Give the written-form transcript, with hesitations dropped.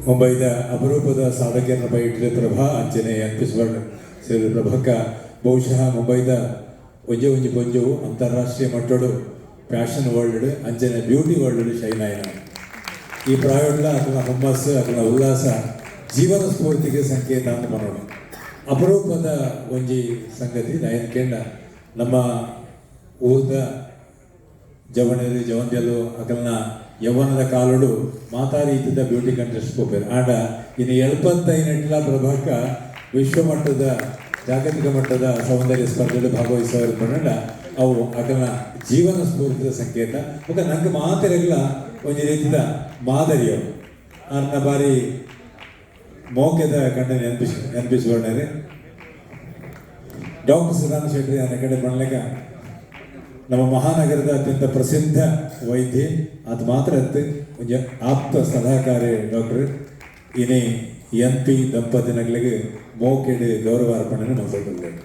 ಮುಂಬೈದ ಅಪರೂಪದ ಸಾಧಕಿಯನ್ನು ಬೈಟ್ರೆ ಪ್ರಭಾ ಅಂಚನೆ ಅನ್ಪಿಸ್ಬಾರ್ದು ಸೇರಿ ಪ್ರಭಕ್ಕ ಬಹುಶಃ ಮುಂಬೈದ ಒಂಜೆ ಪೊಂಜವು ಅಂತಾರಾಷ್ಟ್ರೀಯ ಮಟ್ಟಡು ಫ್ಯಾಷನ್ ವರ್ಲ್ಡ್ ಅಂಚನೆ ಬ್ಯೂಟಿ ವರ್ಲ್ಡ್ ಶೈನ್ ಆಯ್ನ ಈ ಪ್ರಾಯೋಡ್ಲ ಅದನ್ನ ಹುಮ್ಮಸ್ಸು ಅದನ್ನ ಉಲ್ಲಾಸ ಜೀವನ ಸ್ಫೂರ್ತಿಗೆ ಸಂಕೇತ ಅಂತ ಮಾಡೋಣ. ಅಪರೂಪದ ಒಂಜಿ ಸಂಗತಿ ನಯನ್ ಕೇಂದ್ರ ನಮ್ಮ ಊರ್ದ ಜವಣರು ಜವಂತಿಯಲು ಅಕಲ್ನ ಯೌವನದ ಕಾಲುಡು ಮಾತಾರೀತಿದ್ದ ಬ್ಯೂಟಿ ಕಂಟೆಸ್ಟ್ ಹೋಗ್ಬೇಕು ಆಂಡ ಇನ್ನು 75 ಪ್ರಭಾಕ ವಿಶ್ವಮಟ್ಟದ ಜಾಗತಿಕ ಮಟ್ಟದ ಸೌಂದರ್ಯ ಸ್ಪರ್ಧೆಗಳು ಭಾಗವಹಿಸೋರು ಬಂಡ ಅವು ಅಕಲ್ನ ಜೀವನ ಸ್ಫೂರ್ತಿದ ಸಂಕೇತ ಮತ್ತು ನಂಗೆ ಮಾತಿರಲ್ಲ ಒಂದು ರೀತಿಯ ಮಾದರಿಯವು ಅನ್ನ ಬಾರಿ ಮೋಕೆದ ಕಂಡ ನೆನಪಿಸ್ಕೊಂಡ್ರೆ ಡಾಕ್ಟರ್ ಸುಧಾನ್ ಶೆಟ್ಟಿ ನನ್ನ ಕಡೆ ಬಂಡ್ಲೆಗ ನಮ್ಮ ಮಹಾನಗರದ ಅತ್ಯಂತ ಪ್ರಸಿದ್ಧ ವೈದ್ಯ ಅದು ಮಾತ್ರ ಒಂದು ಆಪ್ತ ಸಲಹಾಕಾರಿ ಡಾಕ್ಟರ್ ಇನೇ NP ದಂಪತಿಗಳಿಗೆ ಮೋಕೆಡೆ ಗೌರವ ಅರ್ಪಣೆ ಮಾಡ್ಕೊಳ್ತಾರೆ.